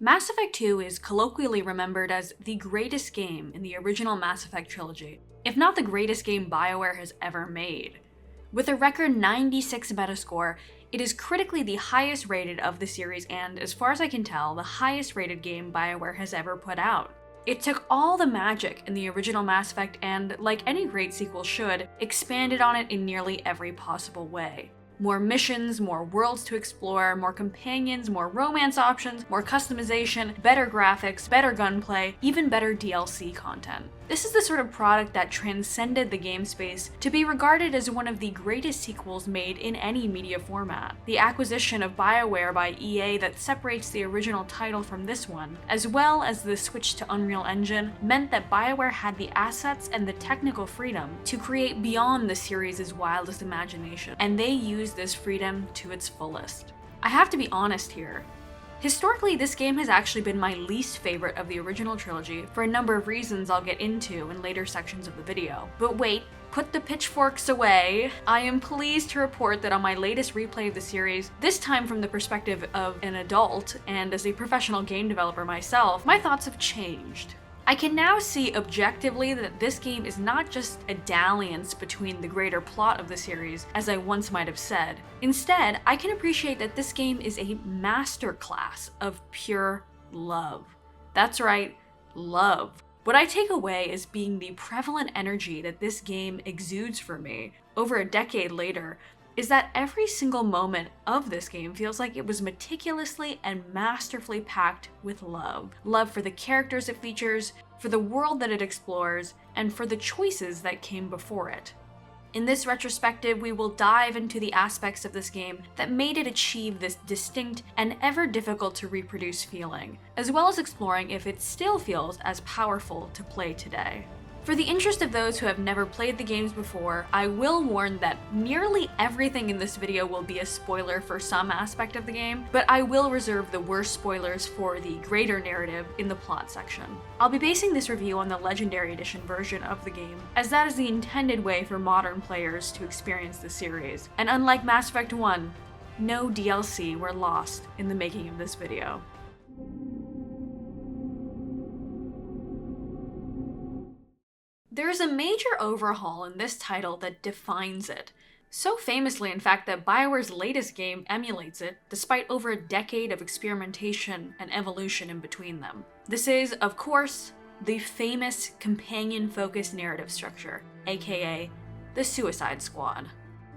Mass Effect 2 is colloquially remembered as the greatest game in the original Mass Effect trilogy, if not the greatest game BioWare has ever made. With a record 96 Metascore, it is critically the highest rated of the series and, as far as I can tell, the highest rated game BioWare has ever put out. It took all the magic in the original Mass Effect and, like any great sequel should, expanded on it in nearly every possible way. More missions, more worlds to explore, more companions, more romance options, more customization, better graphics, better gunplay, even better DLC content. This is the sort of product that transcended the game space to be regarded as one of the greatest sequels made in any media format. The acquisition of BioWare by EA that separates the original title from this one, as well as the switch to Unreal Engine, meant that BioWare had the assets and the technical freedom to create beyond the series' wildest imagination, and they used this freedom to its fullest. I have to be honest here. Historically, this game has actually been my least favorite of the original trilogy for a number of reasons I'll get into in later sections of the video. But wait, put the pitchforks away. I am pleased to report that on my latest replay of the series, this time from the perspective of an adult and as a professional game developer myself, my thoughts have changed. I can now see objectively that this game is not just a dalliance between the greater plot of the series, as I once might have said. Instead, I can appreciate that this game is a masterclass of pure love. That's right, love. What I take away as being the prevalent energy that this game exudes for me, over a decade later, is that every single moment of this game feels like it was meticulously and masterfully packed with love. Love for the characters it features, for the world that it explores, and for the choices that came before it. In this retrospective, we will dive into the aspects of this game that made it achieve this distinct and ever difficult to reproduce feeling, as well as exploring if it still feels as powerful to play today. For the interest of those who have never played the games before, I will warn that nearly everything in this video will be a spoiler for some aspect of the game, but I will reserve the worst spoilers for the greater narrative in the plot section. I'll be basing this review on the Legendary Edition version of the game, as that is the intended way for modern players to experience the series, and unlike Mass Effect 1, no DLC were lost in the making of this video. There's a major overhaul in this title that defines it. So famously, in fact, that BioWare's latest game emulates it, despite over a decade of experimentation and evolution in between them. This is, of course, the famous companion-focused narrative structure, aka the Suicide Squad.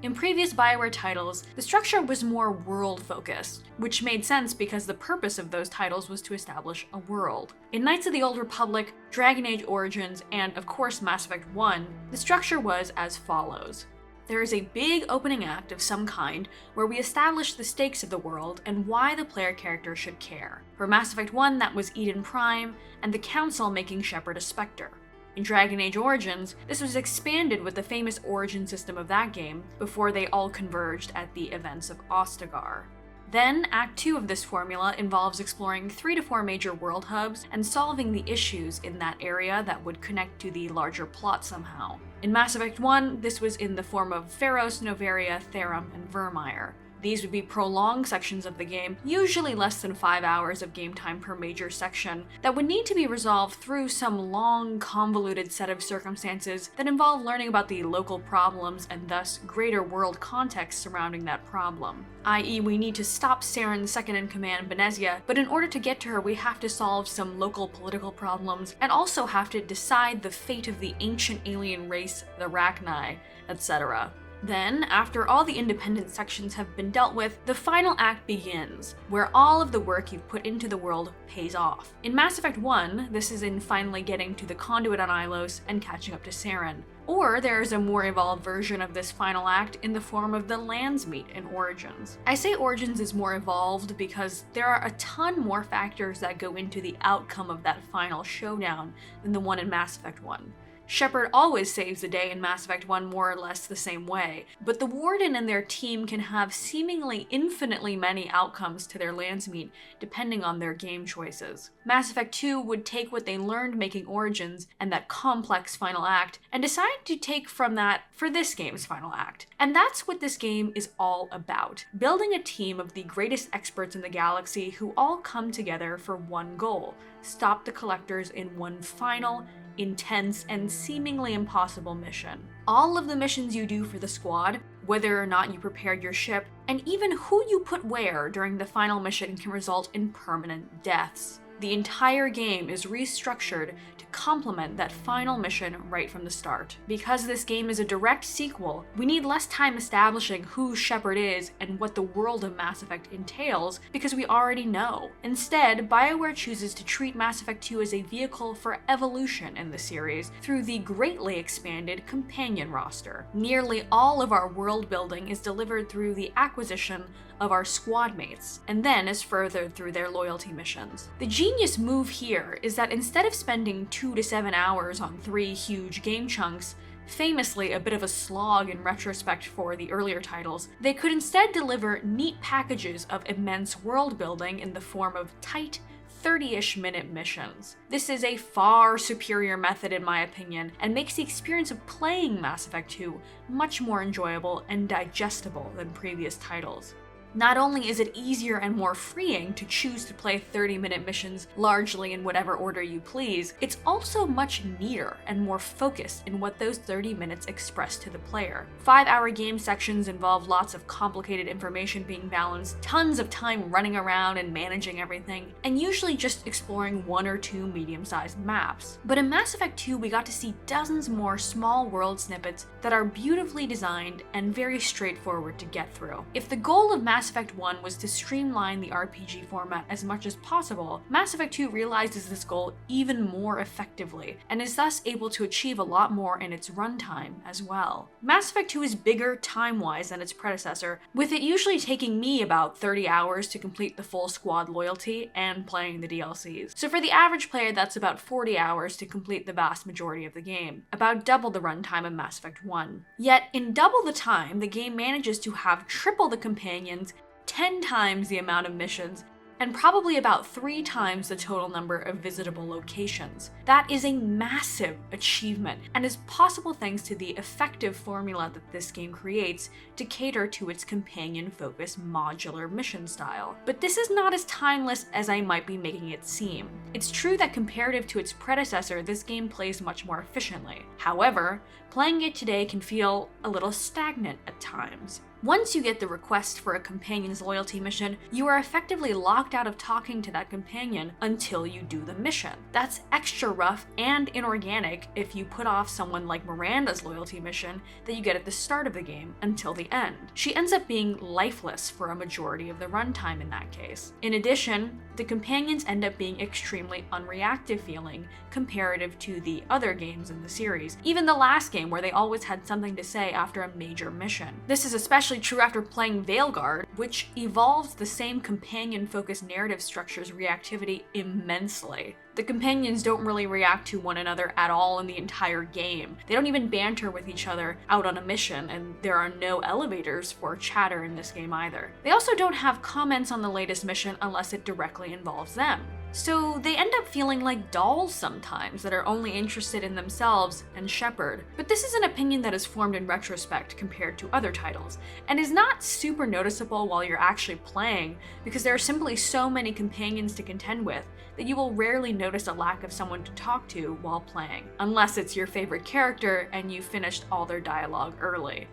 In previous BioWare titles, the structure was more world-focused, which made sense because the purpose of those titles was to establish a world. In Knights of the Old Republic, Dragon Age Origins, and of course Mass Effect 1, the structure was as follows. There is a big opening act of some kind where we establish the stakes of the world and why the player character should care. For Mass Effect 1, that was Eden Prime, and the Council making Shepard a Spectre. In Dragon Age Origins, this was expanded with the famous origin system of that game before they all converged at the events of Ostagar. Then, Act 2 of this formula involves exploring 3 to 4 major world hubs and solving the issues in that area that would connect to the larger plot somehow. In Mass Effect 1, this was in the form of Pharos, Noveria, Therum, and Virmire. These would be prolonged sections of the game, usually less than 5 hours of game time per major section, that would need to be resolved through some long, convoluted set of circumstances that involve learning about the local problems and thus greater world context surrounding that problem. I.e., we need to stop Saren's second-in-command, Benezia, but in order to get to her we have to solve some local political problems, and also have to decide the fate of the ancient alien race, the Rachni, etc. Then, after all the independent sections have been dealt with, the final act begins, where all of the work you've put into the world pays off. In Mass Effect 1, this is in finally getting to the Conduit on Ilos and catching up to Saren. Or there is a more evolved version of this final act in the form of the Landsmeet in Origins. I say Origins is more evolved because there are a ton more factors that go into the outcome of that final showdown than the one in Mass Effect 1. Shepard always saves the day in Mass Effect 1 more or less the same way, but the Warden and their team can have seemingly infinitely many outcomes to their Landsmeet depending on their game choices. Mass Effect 2 would take what they learned making Origins and that complex final act and decide to take from that for this game's final act. And that's what this game is all about, building a team of the greatest experts in the galaxy who all come together for one goal: stop the Collectors in one final, intense, and seemingly impossible mission. All of the missions you do for the squad, whether or not you prepared your ship, and even who you put where during the final mission can result in permanent deaths. The entire game is restructured to complement that final mission right from the start. Because this game is a direct sequel, we need less time establishing who Shepard is and what the world of Mass Effect entails because we already know. Instead, BioWare chooses to treat Mass Effect 2 as a vehicle for evolution in the series through the greatly expanded companion roster. Nearly all of our world building is delivered through the acquisition of our squad mates, and then is furthered through their loyalty missions. The genius move here is that instead of spending 2 to 7 hours on 3 huge game chunks, famously a bit of a slog in retrospect for the earlier titles, they could instead deliver neat packages of immense world building in the form of tight, 30-ish minute missions. This is a far superior method in my opinion, and makes the experience of playing Mass Effect 2 much more enjoyable and digestible than previous titles. Not only is it easier and more freeing to choose to play 30-minute missions largely in whatever order you please, it's also much neater and more focused in what those 30 minutes express to the player. 5-hour game sections involve lots of complicated information being balanced, tons of time running around and managing everything, and usually just exploring 1 or 2 medium-sized maps. But in Mass Effect 2, we got to see dozens more small world snippets that are beautifully designed and very straightforward to get through. If the goal of Mass Effect 1 was to streamline the RPG format as much as possible, Mass Effect 2 realizes this goal even more effectively, and is thus able to achieve a lot more in its runtime as well. Mass Effect 2 is bigger time-wise than its predecessor, with it usually taking me about 30 hours to complete the full squad loyalty and playing the DLCs. So for the average player, that's about 40 hours to complete the vast majority of the game, about double the runtime of Mass Effect 1. Yet, in double the time, the game manages to have triple the companions, 10 times the amount of missions, and probably about 3 times the total number of visitable locations. That is a massive achievement, and is possible thanks to the effective formula that this game creates to cater to its companion-focused modular mission style. But this is not as timeless as I might be making it seem. It's true that comparative to its predecessor, this game plays much more efficiently. However, playing it today can feel a little stagnant at times. Once you get the request for a companion's loyalty mission, you are effectively locked out of talking to that companion until you do the mission. That's extra rough and inorganic if you put off someone like Miranda's loyalty mission that you get at the start of the game until the end. She ends up being lifeless for a majority of the runtime in that case. In addition, the companions end up being extremely unreactive feeling comparative to the other games in the series, even the last game where they always had something to say after a major mission. This is especially true after playing Veilguard, which evolves the same companion-focused narrative structure's reactivity immensely. The companions don't really react to one another at all in the entire game. They don't even banter with each other out on a mission, and there are no elevators for chatter in this game either. They also don't have comments on the latest mission unless it directly involves them. So they end up feeling like dolls sometimes that are only interested in themselves and Shepard. But this is an opinion that is formed in retrospect compared to other titles, and is not super noticeable while you're actually playing, because there are simply so many companions to contend with that you will rarely notice a lack of someone to talk to while playing, unless it's your favorite character and you finished all their dialogue early.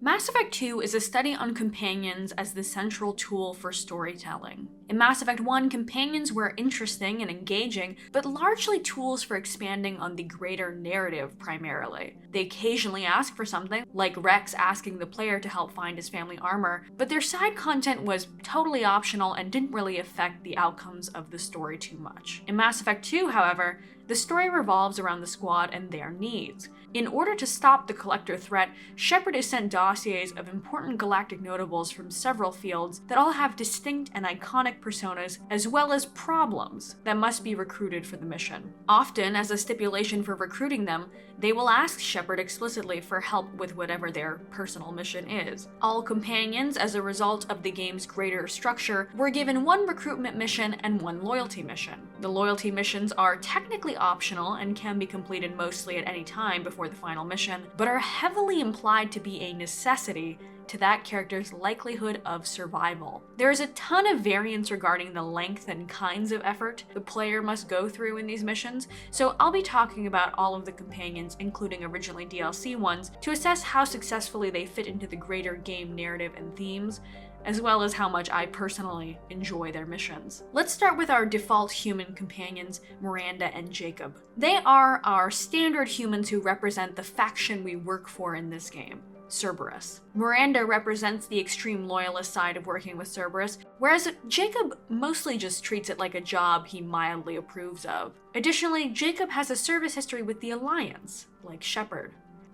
Mass Effect 2 is a study on companions as the central tool for storytelling. In Mass Effect 1, companions were interesting and engaging, but largely tools for expanding on the greater narrative primarily. They occasionally ask for something, like Rex asking the player to help find his family armor, but their side content was totally optional and didn't really affect the outcomes of the story too much. In Mass Effect 2, however, The story revolves around the squad and their needs. In order to stop the Collector threat, Shepard is sent dossiers of important galactic notables from several fields that all have distinct and iconic personas, as well as problems that must be recruited for the mission. Often, as a stipulation for recruiting them, they will ask Shepard explicitly for help with whatever their personal mission is. All companions, as a result of the game's greater structure, were given one recruitment mission and one loyalty mission. The loyalty missions are technically optional and can be completed mostly at any time before the final mission, but are heavily implied to be a necessity to that character's likelihood of survival. There is a ton of variance regarding the length and kinds of effort the player must go through in these missions, so I'll be talking about all of the companions, including originally DLC ones, to assess how successfully they fit into the greater game narrative and themes, as well as how much I personally enjoy their missions. Let's start with our default human companions, Miranda and Jacob. They are our standard humans who represent the faction we work for in this game, Cerberus. Miranda represents the extreme loyalist side of working with Cerberus, whereas Jacob mostly just treats it like a job he mildly approves of. Additionally, Jacob has a service history with the Alliance, like Shepard.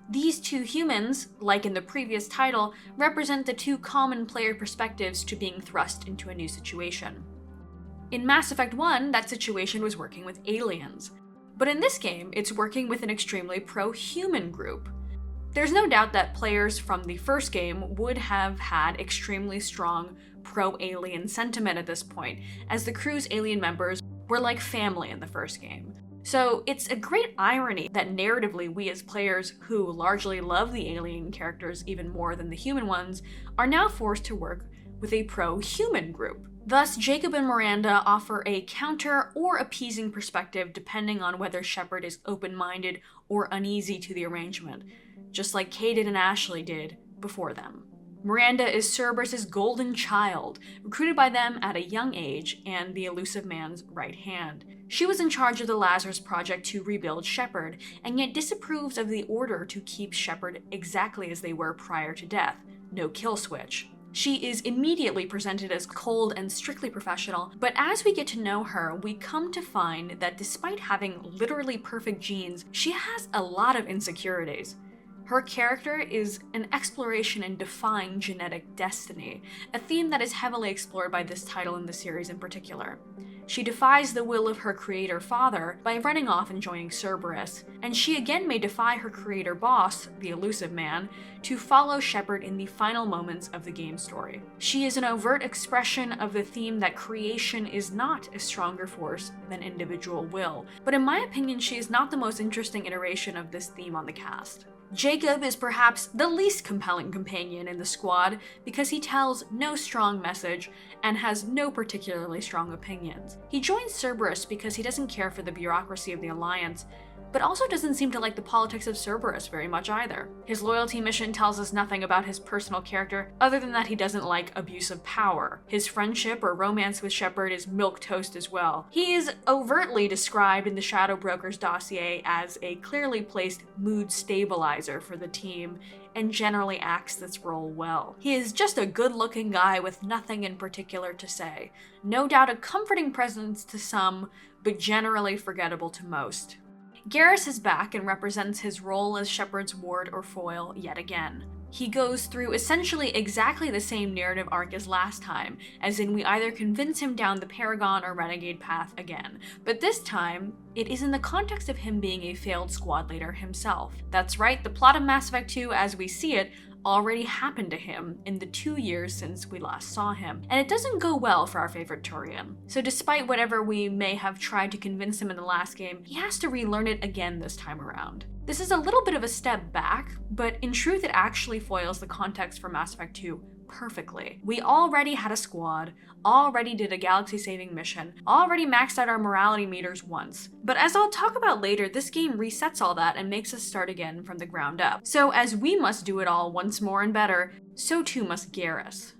These two humans, like in the previous title, represent the two common player perspectives to being thrust into a new situation. In Mass Effect 1, that situation was working with aliens. But in this game, it's working with an extremely pro-human group. There's no doubt that players from the first game would have had extremely strong pro-alien sentiment at this point, as the crew's alien members were like family in the first game. So it's a great irony that narratively we as players who largely love the alien characters even more than the human ones are now forced to work with a pro-human group. Thus, Jacob and Miranda offer a counter or appeasing perspective depending on whether Shepard is open-minded or uneasy to the arrangement, just like Kaden and Ashley did before them. Miranda is Cerberus's golden child, recruited by them at a young age and the elusive man's right hand. She was in charge of the Lazarus Project to rebuild Shepard, and yet disapproves of the order to keep Shepard exactly as they were prior to death, no kill switch. She is immediately presented as cold and strictly professional, but as we get to know her, we come to find that despite having literally perfect genes, she has a lot of insecurities. Her character is an exploration in defying genetic destiny, a theme that is heavily explored by this title in the series in particular. She defies the will of her creator father by running off and joining Cerberus, and she again may defy her creator boss, the elusive man, to follow Shepard in the final moments of the game story. She is an overt expression of the theme that creation is not a stronger force than individual will, but in my opinion she is not the most interesting iteration of this theme on the cast. Jacob is perhaps the least compelling companion in the squad because he tells no strong message and has no particularly strong opinions. He joins Cerberus because he doesn't care for the bureaucracy of the Alliance, but also doesn't seem to like the politics of Cerberus very much either. His loyalty mission tells us nothing about his personal character other than that he doesn't like abuse of power. His friendship or romance with Shepard is milquetoast as well. He is overtly described in the Shadow Broker's dossier as a clearly placed mood stabilizer for the team, and generally acts this role well. He is just a good-looking guy with nothing in particular to say. No doubt a comforting presence to some, but generally forgettable to most. Garrus is back and represents his role as Shepard's ward or foil yet again. He goes through essentially exactly the same narrative arc as last time, as in we either convince him down the Paragon or Renegade path again, but this time, it is in the context of him being a failed squad leader himself. That's right, the plot of Mass Effect 2 as we see it already happened to him in the 2 years since we last saw him, and it doesn't go well for our favorite Turian. So despite whatever we may have tried to convince him in the last game, he has to relearn it again this time around. This is a little bit of a step back, but in truth it actually foils the context for Mass Effect 2 perfectly. We already had a squad, already did a galaxy-saving mission, already maxed out our morality meters once. But as I'll talk about later, this game resets all that and makes us start again from the ground up. So as we must do it all once more and better, so too must Garrus.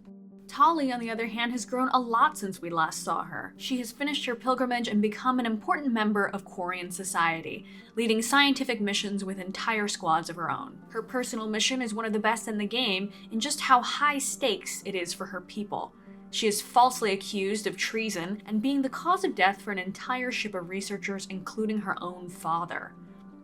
Tali, on the other hand, has grown a lot since we last saw her. She has finished her pilgrimage and become an important member of Quarian society, leading scientific missions with entire squads of her own. Her personal mission is one of the best in the game in just how high stakes it is for her people. She is falsely accused of treason and being the cause of death for an entire ship of researchers, including her own father.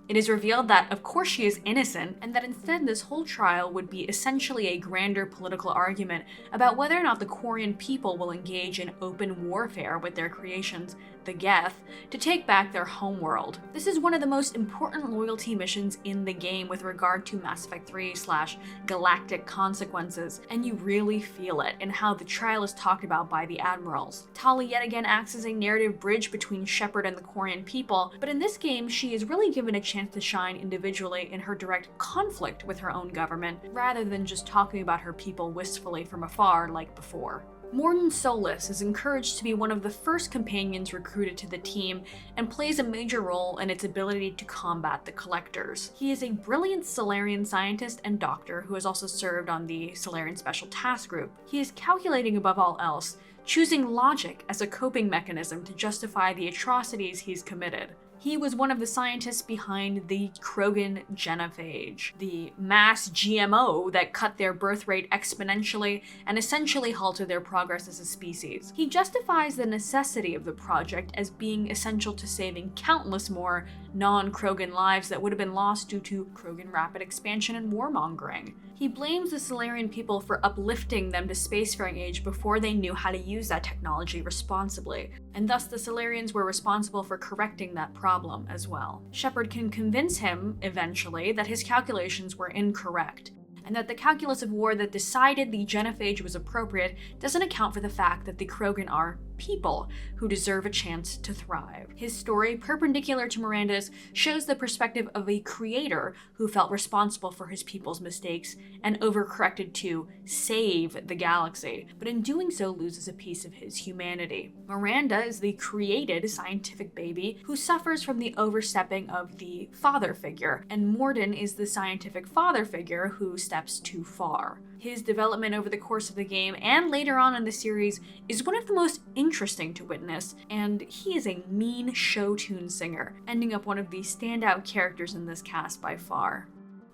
It is revealed that, of course, she is innocent, and that instead this whole trial would be essentially a grander political argument about whether or not the Quarian people will engage in open warfare with their creations, the Geth, to take back their homeworld. This is one of the most important loyalty missions in the game with regard to Mass Effect 3/Galactic consequences, and you really feel it in how the trial is talked about by the admirals. Tali yet again acts as a narrative bridge between Shepard and the Quarian people, but in this game she is really given a chance to shine individually in her direct conflict with her own government, rather than just talking about her people wistfully from afar like before. Mordin Solus is encouraged to be one of the first companions recruited to the team and plays a major role in its ability to combat the Collectors. He is a brilliant Salarian scientist and doctor who has also served on the Salarian Special Task Group. He is calculating above all else, choosing logic as a coping mechanism to justify the atrocities he's committed. He was one of the scientists behind the Krogan genophage, the mass GMO that cut their birth rate exponentially and essentially halted their progress as a species. He justifies the necessity of the project as being essential to saving countless more non-Krogan lives that would have been lost due to Krogan rapid expansion and warmongering. He blames the Salarian people for uplifting them to spacefaring age before they knew how to use that technology responsibly, and thus the Salarians were responsible for correcting that problem as well. Shepard can convince him, eventually, that his calculations were incorrect, and that the calculus of war that decided the genophage was appropriate doesn't account for the fact that the Krogan are people who deserve a chance to thrive. His story, perpendicular to Miranda's, shows the perspective of a creator who felt responsible for his people's mistakes and overcorrected to save the galaxy, but in doing so loses a piece of his humanity. Miranda is the created scientific baby who suffers from the overstepping of the father figure, and Mordin is the scientific father figure who steps too far. His development over the course of the game and later on in the series is one of the most interesting to witness, and he is a mean show tune singer, ending up one of the standout characters in this cast by far.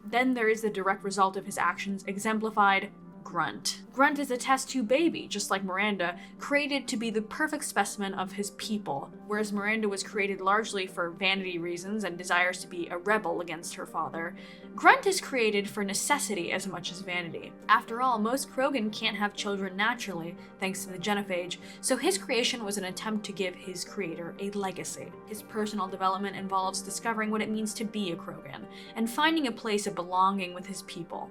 Then there is the direct result of his actions exemplified: Grunt. Grunt is a test tube baby, just like Miranda, created to be the perfect specimen of his people, whereas Miranda was created largely for vanity reasons and desires to be a rebel against her father. Grunt is created for necessity as much as vanity. After all, most Krogan can't have children naturally, thanks to the genophage, so his creation was an attempt to give his creator a legacy. His personal development involves discovering what it means to be a Krogan, and finding a place of belonging with his people.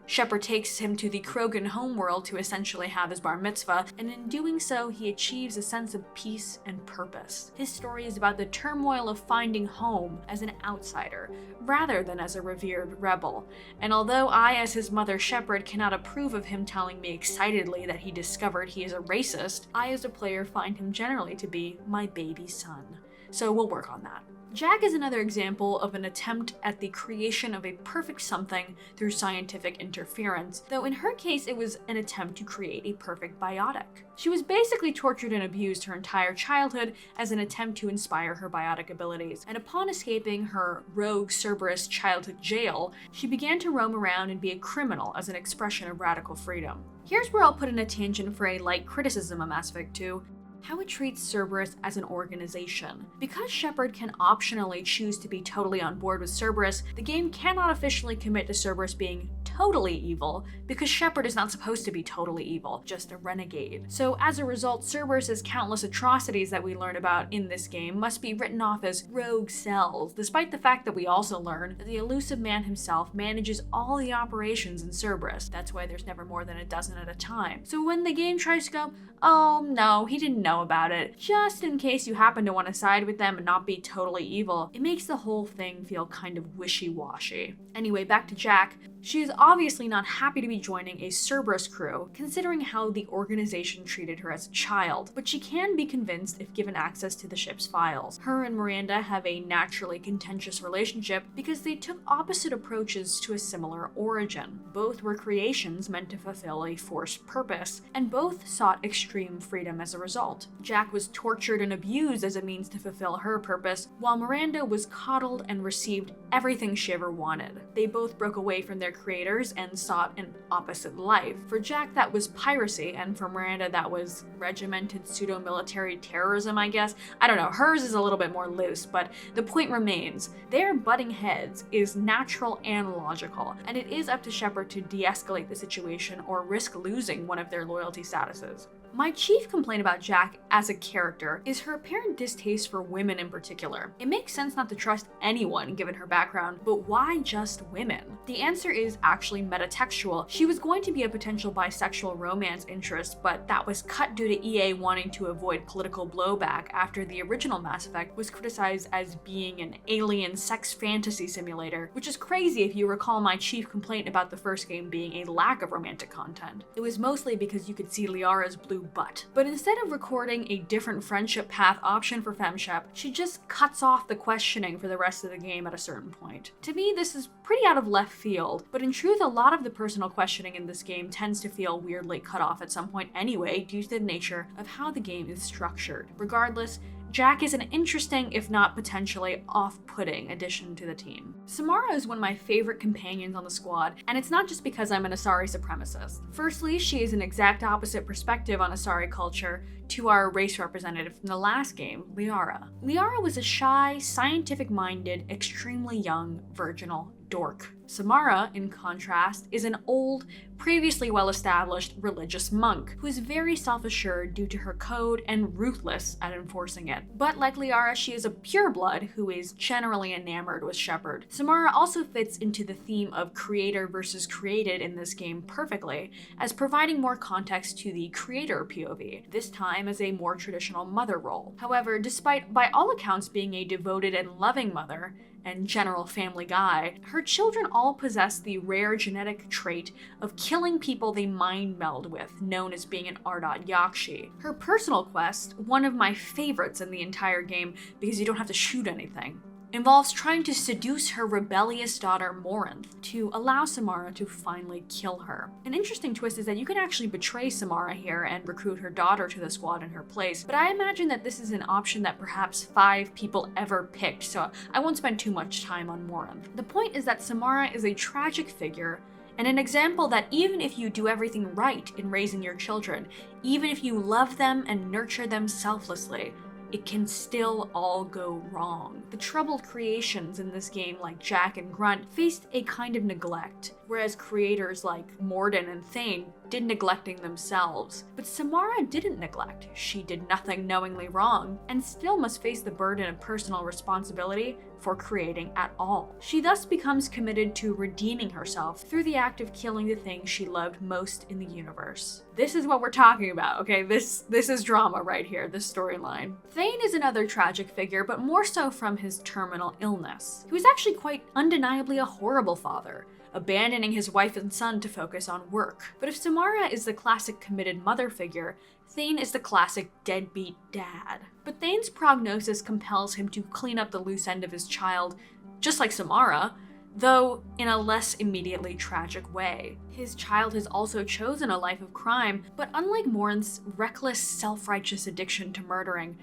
Shepard takes him to the Krogan homeworld to essentially have his bar mitzvah, and in doing so, he achieves a sense of peace and purpose. His story is about the turmoil of finding home as an outsider, rather than as a revered rebel. And although I, as his mother Shepard, cannot approve of him telling me excitedly that he discovered he is a racist, I as a player find him generally to be my baby son. So we'll work on that. Jack is another example of an attempt at the creation of a perfect something through scientific interference, though in her case it was an attempt to create a perfect biotic. She was basically tortured and abused her entire childhood as an attempt to inspire her biotic abilities, and upon escaping her rogue Cerberus childhood jail, she began to roam around and be a criminal as an expression of radical freedom. Here's where I'll put in a tangent for a light criticism of Mass Effect 2. How it treats Cerberus as an organization. Because Shepard can optionally choose to be totally on board with Cerberus, the game cannot officially commit to Cerberus being totally evil, because Shepard is not supposed to be totally evil, just a renegade. So as a result, Cerberus's countless atrocities that we learn about in this game must be written off as rogue cells, despite the fact that we also learn that the elusive man himself manages all the operations in Cerberus. That's why there's never more than a dozen at a time. So when the game tries to go, oh no, he didn't know about it, just in case you happen to want to side with them and not be totally evil, it makes the whole thing feel kind of wishy-washy. Anyway, back to Jack. She is obviously not happy to be joining a Cerberus crew, considering how the organization treated her as a child, but she can be convinced if given access to the ship's files. Her and Miranda have a naturally contentious relationship because they took opposite approaches to a similar origin. Both were creations meant to fulfill a forced purpose, and both sought extreme freedom as a result. Jack was tortured and abused as a means to fulfill her purpose, while Miranda was coddled and received everything she ever wanted. They both broke away from their creators and sought an opposite life. For Jack, that was piracy, and for Miranda, that was regimented pseudo-military terrorism, I guess. I don't know, hers is a little bit more loose, but the point remains. Their butting heads is natural and logical, and it is up to Shepard to de-escalate the situation or risk losing one of their loyalty statuses. My chief complaint about Jack as a character is her apparent distaste for women in particular. It makes sense not to trust anyone given her background, but why just women? The answer is actually metatextual. She was going to be a potential bisexual romance interest, but that was cut due to EA wanting to avoid political blowback after the original Mass Effect was criticized as being an alien sex fantasy simulator, which is crazy if you recall my chief complaint about the first game being a lack of romantic content. It was mostly because you could see Liara's blue butt. But instead of recording a different friendship path option for FemShep, she just cuts off the questioning for the rest of the game at a certain point. To me, this is pretty out of left field, but in truth, a lot of the personal questioning in this game tends to feel weirdly cut off at some point anyway, due to the nature of how the game is structured. Regardless, Jack is an interesting, if not potentially off-putting, addition to the team. Samara is one of my favorite companions on the squad, and it's not just because I'm an Asari supremacist. Firstly, she is an exact opposite perspective on Asari culture to our race representative from the last game, Liara. Liara was a shy, scientific-minded, extremely young, virginal dork. Samara, in contrast, is an old, previously well-established religious monk who is very self-assured due to her code and ruthless at enforcing it. But like Liara, she is a pureblood who is generally enamored with Shepard. Samara also fits into the theme of creator versus created in this game perfectly, as providing more context to the creator POV, this time as a more traditional mother role. However, despite by all accounts being a devoted and loving mother, and general family guy, her children all possess the rare genetic trait of killing people they mind meld with, known as being an Ardot Yakshi. Her personal quest, one of my favorites in the entire game because you don't have to shoot anything, involves trying to seduce her rebellious daughter Morinth to allow Samara to finally kill her. An interesting twist is that you can actually betray Samara here and recruit her daughter to the squad in her place, but I imagine that this is an option that perhaps 5 people ever picked, so I won't spend too much time on Morinth. The point is that Samara is a tragic figure and an example that even if you do everything right in raising your children, even if you love them and nurture them selflessly, it can still all go wrong. The troubled creations in this game, like Jack and Grunt, faced a kind of neglect, whereas creators like Mordin and Thane did neglecting themselves. But Samara didn't neglect. She did nothing knowingly wrong, and still must face the burden of personal responsibility for creating at all. She thus becomes committed to redeeming herself through the act of killing the thing she loved most in the universe. This is what we're talking about, okay? This is drama right here, this storyline. Thane is another tragic figure, but more so from his terminal illness. He was actually quite undeniably a horrible father, abandoning his wife and son to focus on work. But if Samara is the classic committed mother figure, Thane is the classic deadbeat dad. But Thane's prognosis compels him to clean up the loose end of his child, just like Samara, though in a less immediately tragic way. His child has also chosen a life of crime, but unlike Morinth's reckless, self-righteous addiction to murdering,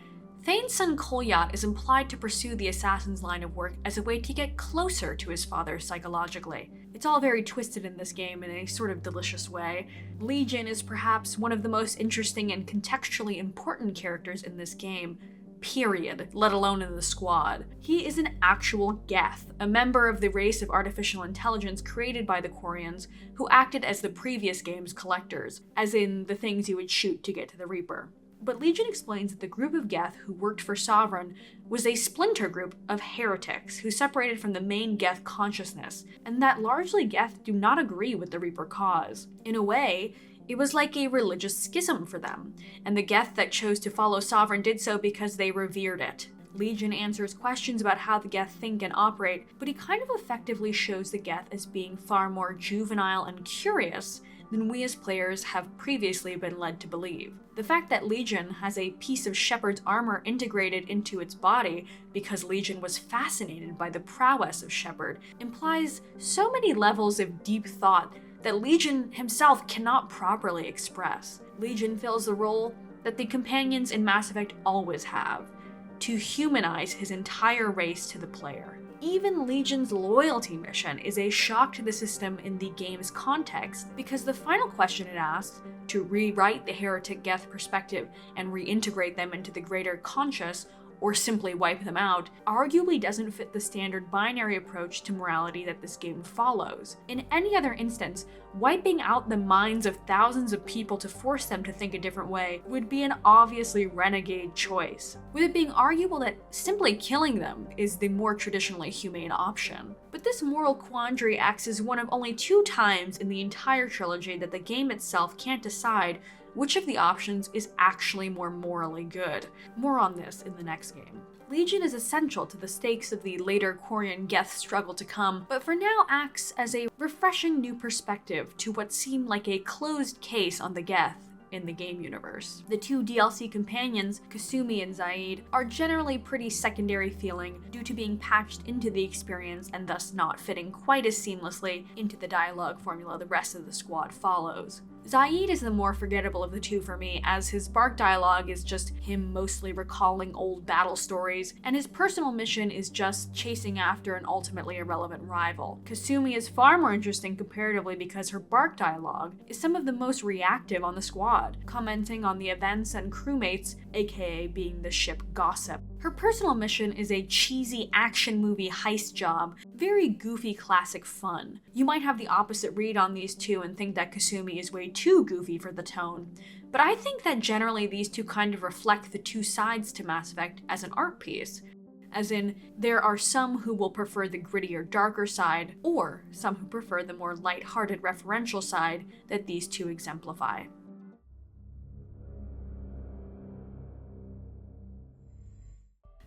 Thane's son Kolyat is implied to pursue the assassin's line of work as a way to get closer to his father psychologically. It's all very twisted in this game in a sort of delicious way. Legion is perhaps one of the most interesting and contextually important characters in this game, period, let alone in the squad. He is an actual Geth, a member of the race of artificial intelligence created by the Quarians, who acted as the previous game's collectors, as in the things you would shoot to get to the Reaper. But Legion explains that the group of Geth who worked for Sovereign was a splinter group of heretics who separated from the main Geth consciousness, and that largely Geth do not agree with the Reaper cause. In a way, it was like a religious schism for them, and the Geth that chose to follow Sovereign did so because they revered it. Legion answers questions about how the Geth think and operate, but he kind of effectively shows the Geth as being far more juvenile and curious than we as players have previously been led to believe. The fact that Legion has a piece of Shepard's armor integrated into its body because Legion was fascinated by the prowess of Shepard implies so many levels of deep thought that Legion himself cannot properly express. Legion fills the role that the companions in Mass Effect always have, to humanize his entire race to the player. Even Legion's loyalty mission is a shock to the system in the game's context, because the final question it asks, to rewrite the heretic Geth perspective and reintegrate them into the greater conscious, or simply wipe them out, arguably doesn't fit the standard binary approach to morality that this game follows. In any other instance, wiping out the minds of thousands of people to force them to think a different way would be an obviously renegade choice, with it being arguable that simply killing them is the more traditionally humane option. But this moral quandary acts as one of only 2 times in the entire trilogy that the game itself can't decide which of the options is actually more morally good. More on this in the next game. Legion is essential to the stakes of the later Quarian Geth struggle to come, but for now acts as a refreshing new perspective to what seemed like a closed case on the Geth in the game universe. The 2 DLC companions, Kasumi and Zaid, are generally pretty secondary feeling due to being patched into the experience and thus not fitting quite as seamlessly into the dialogue formula the rest of the squad follows. Zaid is the more forgettable of the 2 for me, as his Bark dialogue is just him mostly recalling old battle stories, and his personal mission is just chasing after an ultimately irrelevant rival. Kasumi is far more interesting comparatively because her Bark dialogue is some of the most reactive on the squad, commenting on the events and crewmates, aka being the ship gossip. Her personal mission is a cheesy action movie heist job, very goofy classic fun. You might have the opposite read on these 2 and think that Kasumi is way too goofy for the tone, but I think that generally these 2 kind of reflect the 2 sides to Mass Effect as an art piece. As in, there are some who will prefer the grittier, darker side, or some who prefer the more light-hearted referential side that these 2 exemplify.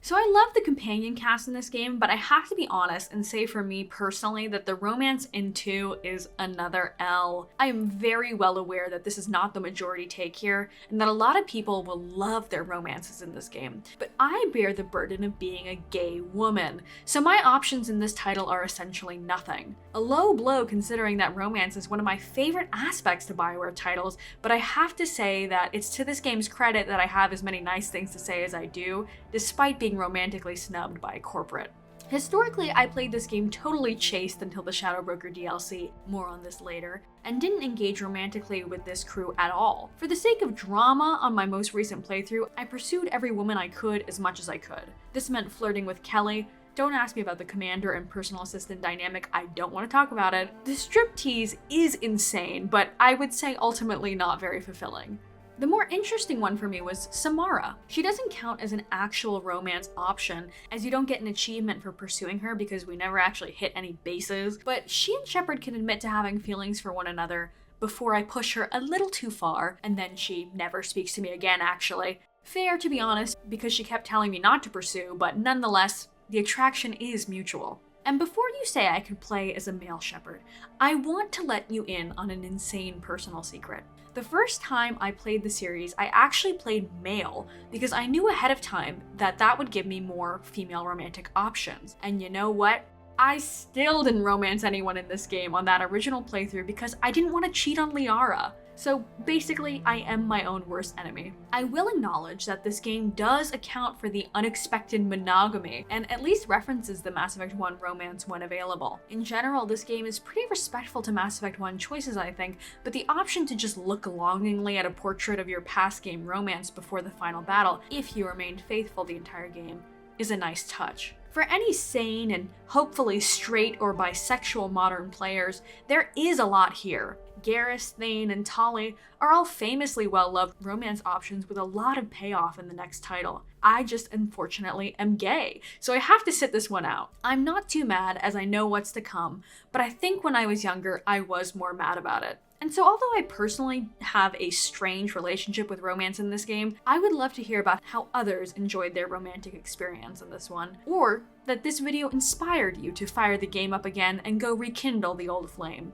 So I love the companion cast in this game, but I have to be honest and say for me personally that the romance in 2 is another L. I am very well aware that this is not the majority take here, and that a lot of people will love their romances in this game, but I bear the burden of being a gay woman, so my options in this title are essentially nothing. A low blow considering that romance is one of my favorite aspects to BioWare titles, but I have to say that it's to this game's credit that I have as many nice things to say as I do, despite being romantically snubbed by corporate. Historically, I played this game totally chaste until the Shadowbroker DLC, more on this later, and didn't engage romantically with this crew at all. For the sake of drama on my most recent playthrough, I pursued every woman I could as much as I could. This meant flirting with Kelly. Don't ask me about the commander and personal assistant dynamic, I don't want to talk about it. The striptease is insane, but I would say ultimately not very fulfilling. The more interesting one for me was Samara. She doesn't count as an actual romance option, as you don't get an achievement for pursuing her because we never actually hit any bases, but she and Shepard can admit to having feelings for one another before I push her a little too far, and then she never speaks to me again actually. Fair, to be honest, because she kept telling me not to pursue, but nonetheless, the attraction is mutual. And before you say I could play as a male Shepard, I want to let you in on an insane personal secret. The first time I played the series, I actually played male because I knew ahead of time that that would give me more female romantic options. And you know what? I still didn't romance anyone in this game on that original playthrough because I didn't want to cheat on Liara. So basically, I am my own worst enemy. I will acknowledge that this game does account for the unexpected monogamy, and at least references the Mass Effect 1 romance when available. In general, this game is pretty respectful to Mass Effect 1 choices, I think, but the option to just look longingly at a portrait of your past game romance before the final battle, if you remained faithful the entire game, is a nice touch. For any sane and hopefully straight or bisexual modern players, there is a lot here. Garrus, Thane, and Tali are all famously well-loved romance options with a lot of payoff in the next title. I just unfortunately am gay, so I have to sit this one out. I'm not too mad as I know what's to come, but I think when I was younger, I was more mad about it. And so although I personally have a strange relationship with romance in this game, I would love to hear about how others enjoyed their romantic experience in this one, or that this video inspired you to fire the game up again and go rekindle the old flame.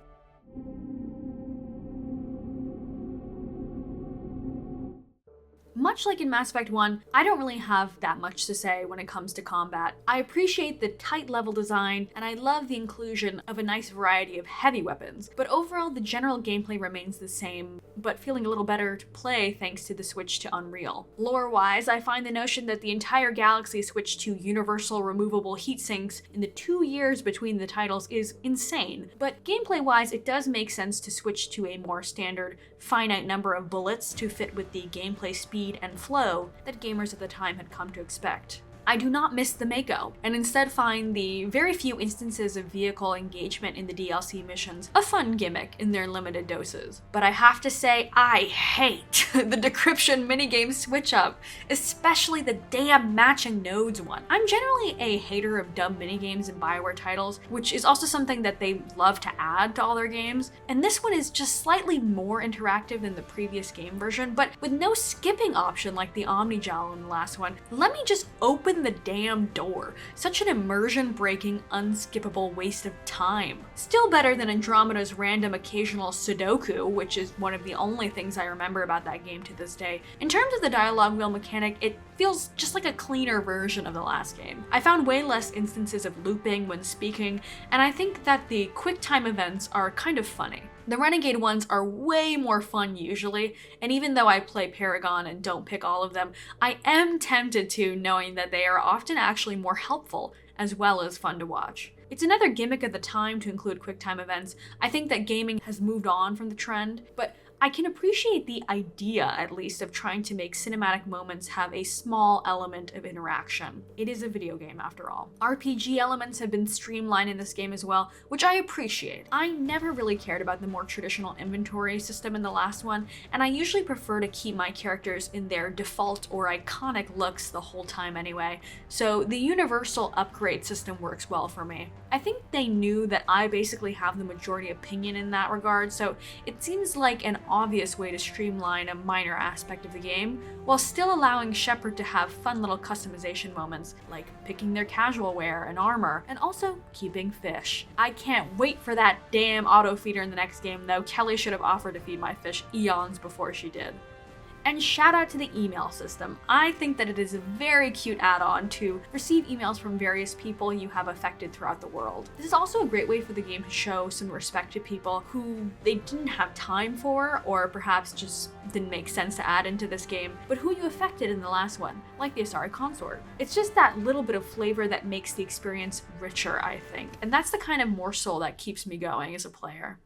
Much like in Mass Effect 1, I don't really have that much to say when it comes to combat. I appreciate the tight level design, and I love the inclusion of a nice variety of heavy weapons, but overall the general gameplay remains the same, but feeling a little better to play thanks to the switch to Unreal. Lore-wise, I find the notion that the entire galaxy switched to universal removable heat sinks in the 2 years between the titles is insane, but gameplay-wise it does make sense to switch to a more standard, finite number of bullets to fit with the gameplay speed and flow that gamers at the time had come to expect. I do not miss the Mako, and instead find the very few instances of vehicle engagement in the DLC missions a fun gimmick in their limited doses. But I have to say, I hate the decryption minigame switch up, especially the damn matching nodes one. I'm generally a hater of dumb minigames in BioWare titles, which is also something that they love to add to all their games, and this one is just slightly more interactive than the previous game version, but with no skipping option like the Omnijowl in the last one. Let me just open the damn door. Such an immersion-breaking, unskippable waste of time. Still better than Andromeda's random occasional Sudoku, which is one of the only things I remember about that game to this day. In terms of the dialogue wheel mechanic, it feels just like a cleaner version of the last game. I found way less instances of looping when speaking, and I think that the quick time events are kind of funny. The Renegade ones are way more fun usually, and even though I play Paragon and don't pick all of them, I am tempted to, knowing that they are often actually more helpful as well as fun to watch. It's another gimmick of the time to include QuickTime events. I think that gaming has moved on from the trend, but I can appreciate the idea, at least, of trying to make cinematic moments have a small element of interaction. It is a video game, after all. RPG elements have been streamlined in this game as well, which I appreciate. I never really cared about the more traditional inventory system in the last one, and I usually prefer to keep my characters in their default or iconic looks the whole time anyway, so the universal upgrade system works well for me. I think they knew that I basically have the majority opinion in that regard, so it seems like an obvious way to streamline a minor aspect of the game, while still allowing Shepard to have fun little customization moments, like picking their casual wear and armor, and also keeping fish. I can't wait for that damn auto feeder in the next game though. Kelly should have offered to feed my fish eons before she did. And shout out to the email system. I think that it is a very cute add-on to receive emails from various people you have affected throughout the world. This is also a great way for the game to show some respect to people who they didn't have time for, or perhaps just didn't make sense to add into this game, but who you affected in the last one, like the Asari consort. It's just that little bit of flavor that makes the experience richer, I think, and that's the kind of morsel that keeps me going as a player.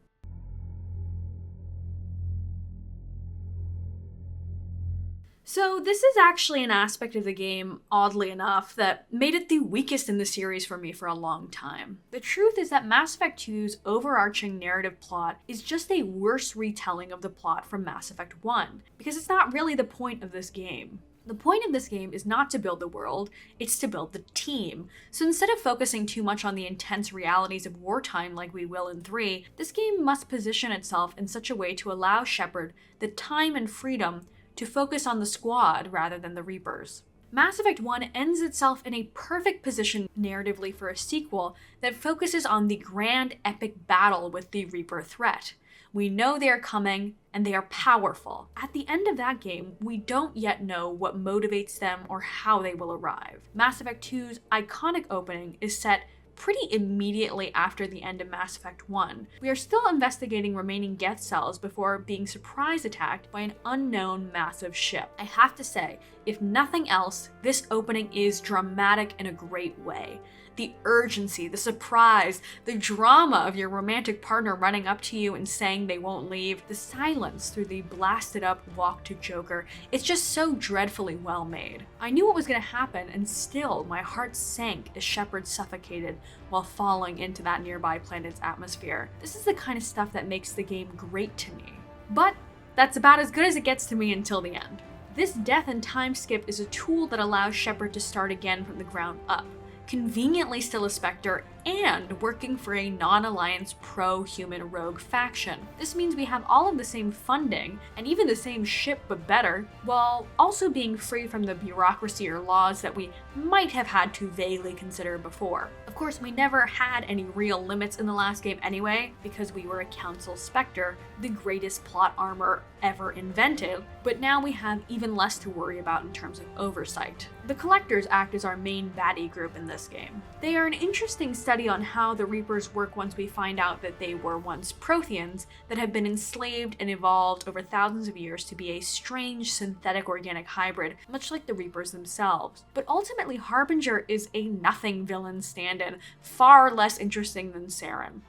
So this is actually an aspect of the game, oddly enough, that made it the weakest in the series for me for a long time. The truth is that Mass Effect 2's overarching narrative plot is just a worse retelling of the plot from Mass Effect 1, because it's not really the point of this game. The point of this game is not to build the world, it's to build the team. So instead of focusing too much on the intense realities of wartime like we will in 3, this game must position itself in such a way to allow Shepard the time and freedom to focus on the squad rather than the Reapers. Mass Effect 1 ends itself in a perfect position narratively for a sequel that focuses on the grand epic battle with the Reaper threat. We know they are coming, and they are powerful. At the end of that game, we don't yet know what motivates them or how they will arrive. Mass Effect 2's iconic opening is set pretty immediately after the end of Mass Effect 1. We are still investigating remaining Geth cells before being surprise attacked by an unknown massive ship. I have to say, if nothing else, this opening is dramatic in a great way. The urgency, the surprise, the drama of your romantic partner running up to you and saying they won't leave, the silence through the blasted up walk to Joker, it's just so dreadfully well made. I knew what was going to happen, and still my heart sank as Shepard suffocated while falling into that nearby planet's atmosphere. This is the kind of stuff that makes the game great to me. But that's about as good as it gets to me until the end. This death and time skip is a tool that allows Shepard to start again from the ground up. Conveniently still a Spectre and working for a non-alliance pro-human rogue faction. This means we have all of the same funding, and even the same ship but better, while also being free from the bureaucracy or laws that we might have had to vaguely consider before. Of course, we never had any real limits in the last game anyway, because we were a Council Spectre, the greatest plot armor ever invented, but now we have even less to worry about in terms of oversight. The Collectors act as our main baddie group in this game. They are an interesting study on how the Reapers work once we find out that they were once Protheans that have been enslaved and evolved over thousands of years to be a strange synthetic organic hybrid, much like the Reapers themselves. But ultimately, Harbinger is a nothing villain stand-in, far less interesting than Saren.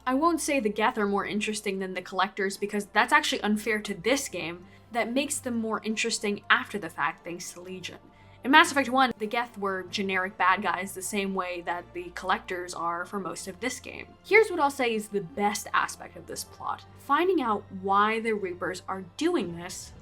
I won't say the Geth are more interesting than the Collectors because that's actually unfair to this game. That makes them more interesting after the fact thanks to Legion. In Mass Effect 1, the Geth were generic bad guys the same way that the Collectors are for most of this game. Here's what I'll say is the best aspect of this plot. Finding out why the Reapers are doing this.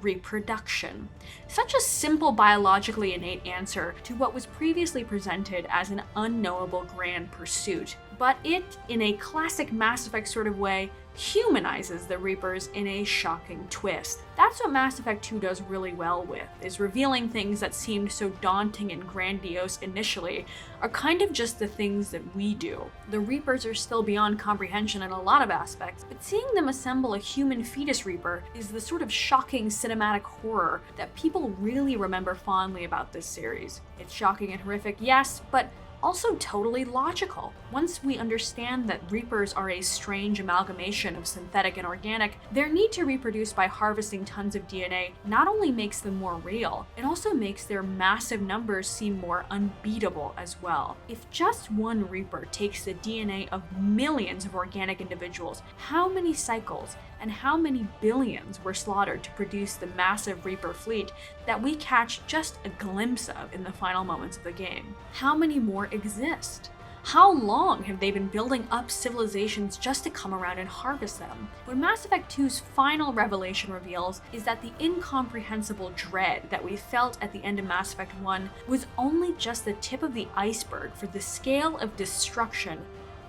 Reproduction. Such a simple biologically innate answer to what was previously presented as an unknowable grand pursuit, but it, in a classic Mass Effect sort of way, humanizes the Reapers in a shocking twist. That's what Mass Effect 2 does really well with, is revealing things that seemed so daunting and grandiose initially are kind of just the things that we do. The Reapers are still beyond comprehension in a lot of aspects, but seeing them assemble a human fetus Reaper is the sort of shocking cinematic horror that people really remember fondly about this series. It's shocking and horrific, yes, but also totally logical. Once we understand that Reapers are a strange amalgamation of synthetic and organic, their need to reproduce by harvesting tons of DNA not only makes them more real, it also makes their massive numbers seem more unbeatable as well. If just one Reaper takes the DNA of millions of organic individuals, how many cycles and how many billions were slaughtered to produce the massive Reaper fleet that we catch just a glimpse of in the final moments of the game? How many more exist? How long have they been building up civilizations just to come around and harvest them? What Mass Effect 2's final revelation reveals is that the incomprehensible dread that we felt at the end of Mass Effect 1 was only just the tip of the iceberg for the scale of destruction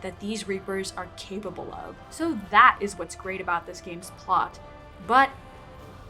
that these Reapers are capable of. So that is what's great about this game's plot. But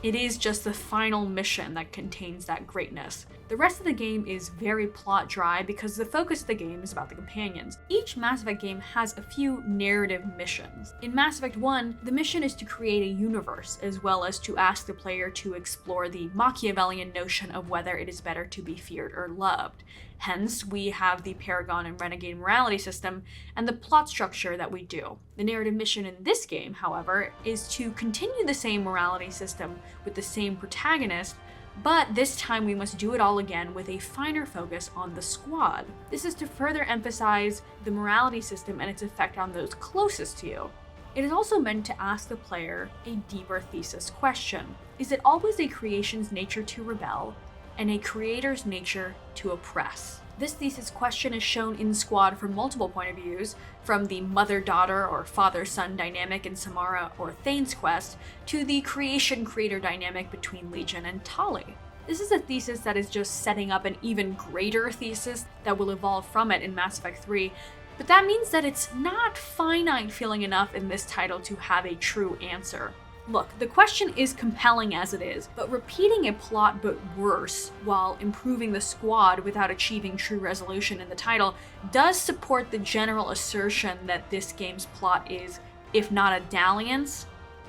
it is just the final mission that contains that greatness. The rest of the game is very plot dry because the focus of the game is about the companions. Each Mass Effect game has a few narrative missions. In Mass Effect 1, the mission is to create a universe, as well as to ask the player to explore the Machiavellian notion of whether it is better to be feared or loved. Hence, we have the Paragon and Renegade morality system and the plot structure that we do. The narrative mission in this game, however, is to continue the same morality system with the same protagonist, but this time we must do it all again with a finer focus on the squad. This is to further emphasize the morality system and its effect on those closest to you. It is also meant to ask the player a deeper thesis question. Is it always a creation's nature to rebel, and a creator's nature to oppress? This thesis question is shown in Squad from multiple point of views, from the mother-daughter or father-son dynamic in Samara or Thane's quest, to the creation-creator dynamic between Legion and Tali. This is a thesis that is just setting up an even greater thesis that will evolve from it in Mass Effect 3, but that means that it's not finite feeling enough in this title to have a true answer. Look, the question is compelling as it is, but repeating a plot but worse while improving the squad without achieving true resolution in the title does support the general assertion that this game's plot is, if not a dalliance,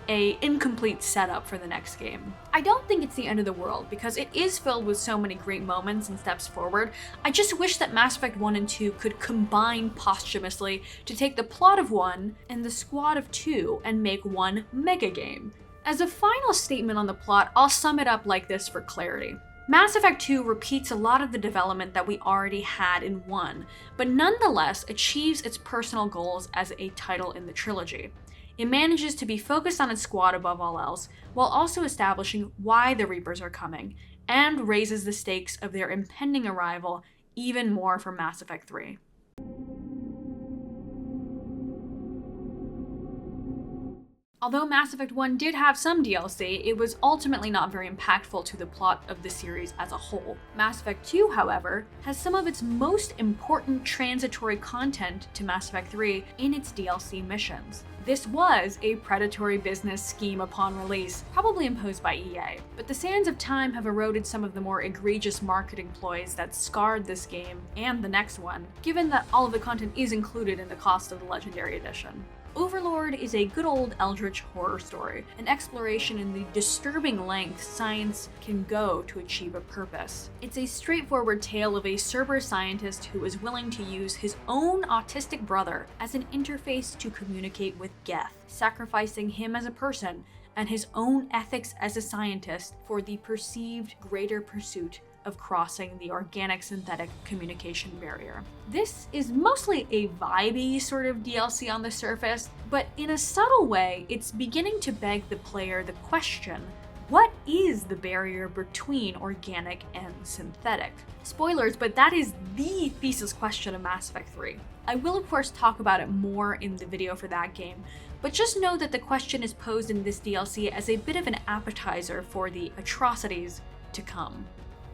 a incomplete setup for the next game. I don't think it's the end of the world because it is filled with so many great moments and steps forward. I just wish that Mass Effect 1 and 2 could combine posthumously to take the plot of 1 and the squad of 2 and make one mega game. As a final statement on the plot, I'll sum it up like this for clarity. Mass Effect 2 repeats a lot of the development that we already had in 1, but nonetheless achieves its personal goals as a title in the trilogy. It manages to be focused on its squad above all else, while also establishing why the Reapers are coming, and raises the stakes of their impending arrival even more for Mass Effect 3. Although Mass Effect 1 did have some DLC, it was ultimately not very impactful to the plot of the series as a whole. Mass Effect 2, however, has some of its most important transitory content to Mass Effect 3 in its DLC missions. This was a predatory business scheme upon release, probably imposed by EA, but the sands of time have eroded some of the more egregious marketing ploys that scarred this game and the next one, given that all of the content is included in the cost of the Legendary Edition. Overlord is a good old eldritch horror story, an exploration in the disturbing lengths science can go to achieve a purpose. It's a straightforward tale of a Cerber scientist who is willing to use his own autistic brother as an interface to communicate with Geth, sacrificing him as a person and his own ethics as a scientist for the perceived greater pursuit of crossing the organic-synthetic communication barrier. This is mostly a vibey sort of DLC on the surface, but in a subtle way, it's beginning to beg the player the question, what is the barrier between organic and synthetic? Spoilers, but that is the thesis question of Mass Effect 3. I will of course talk about it more in the video for that game, but just know that the question is posed in this DLC as a bit of an appetizer for the atrocities to come.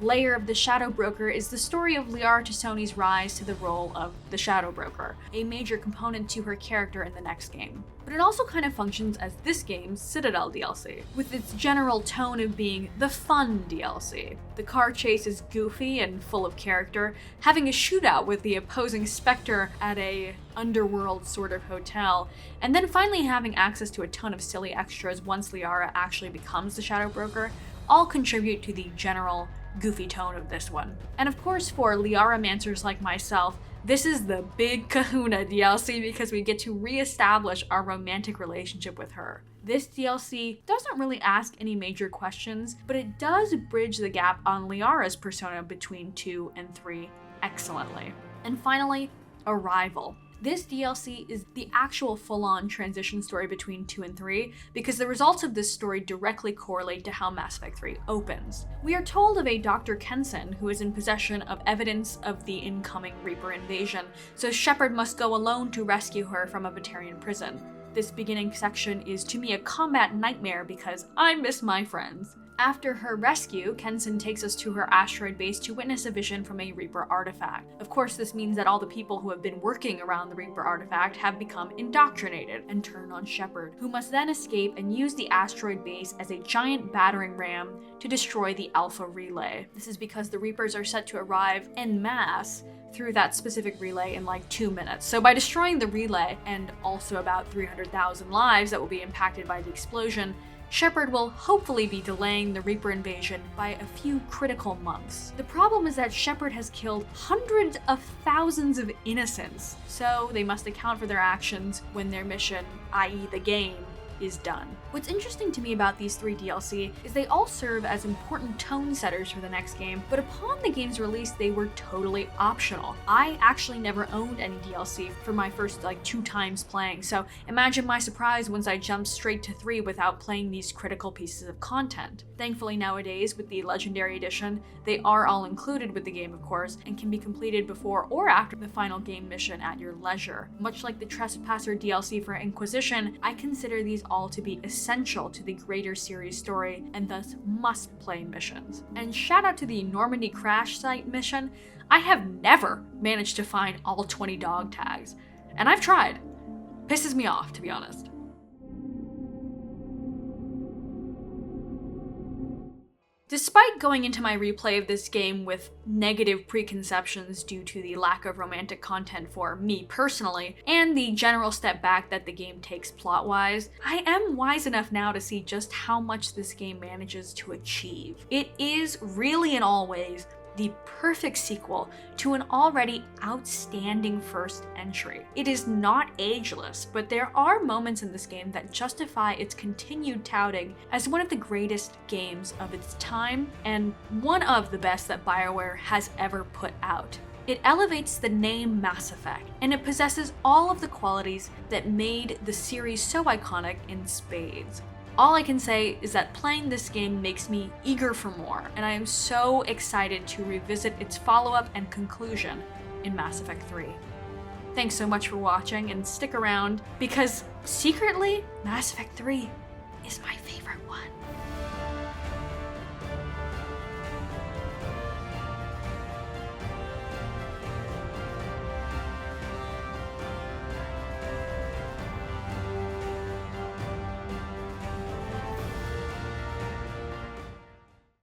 Layer of the Shadow Broker is the story of Liara T'Soni's rise to the role of the Shadow Broker, a major component to her character in the next game. But it also kind of functions as this game's Citadel DLC, with its general tone of being the fun DLC. The car chase is goofy and full of character, having a shootout with the opposing Spectre at a underworld sort of hotel, and then finally having access to a ton of silly extras once Liara actually becomes the Shadow Broker, all contribute to the general goofy tone of this one. And of course, for Liara-mancers like myself, this is the big kahuna DLC because we get to re-establish our romantic relationship with her. This DLC doesn't really ask any major questions, but it does bridge the gap on Liara's persona between 2 and 3 excellently. And finally, Arrival. This DLC is the actual full-on transition story between 2 and 3 because the results of this story directly correlate to how Mass Effect 3 opens. We are told of a Dr. Kenson who is in possession of evidence of the incoming Reaper invasion, so Shepard must go alone to rescue her from a Batarian prison. This beginning section is to me a combat nightmare because I miss my friends. After her rescue, Kenson takes us to her asteroid base to witness a vision from a Reaper artifact. Of course, this means that all the people who have been working around the Reaper artifact have become indoctrinated and turn on Shepard, who must then escape and use the asteroid base as a giant battering ram to destroy the Alpha relay. This is because the Reapers are set to arrive en masse through that specific relay in like 2 minutes. So by destroying the relay, and also about 300,000 lives that will be impacted by the explosion, Shepard will hopefully be delaying the Reaper invasion by a few critical months. The problem is that Shepard has killed hundreds of thousands of innocents, so they must account for their actions when their mission, i.e. the game, is done. What's interesting to me about these 3 DLC is they all serve as important tone setters for the next game, but upon the game's release, they were totally optional. I actually never owned any DLC for my first 2 times playing, so imagine my surprise once I jumped straight to 3 without playing these critical pieces of content. Thankfully nowadays, with the Legendary Edition, they are all included with the game of course, and can be completed before or after the final game mission at your leisure. Much like the Trespasser DLC for Inquisition, I consider these all to be essential to the greater series story and thus must play missions. And shout out to the Normandy crash site mission, I have never managed to find all 20 dog tags. And I've tried. Pisses me off, to be honest. Despite going into my replay of this game with negative preconceptions due to the lack of romantic content for me personally, and the general step back that the game takes plot-wise, I am wise enough now to see just how much this game manages to achieve. It is really in all ways the perfect sequel to an already outstanding first entry. It is not ageless, but there are moments in this game that justify its continued touting as one of the greatest games of its time, and one of the best that BioWare has ever put out. It elevates the name Mass Effect, and it possesses all of the qualities that made the series so iconic in spades. All I can say is that playing this game makes me eager for more, and I am so excited to revisit its follow-up and conclusion in Mass Effect 3. Thanks so much for watching, and stick around because secretly, Mass Effect 3 is my favorite.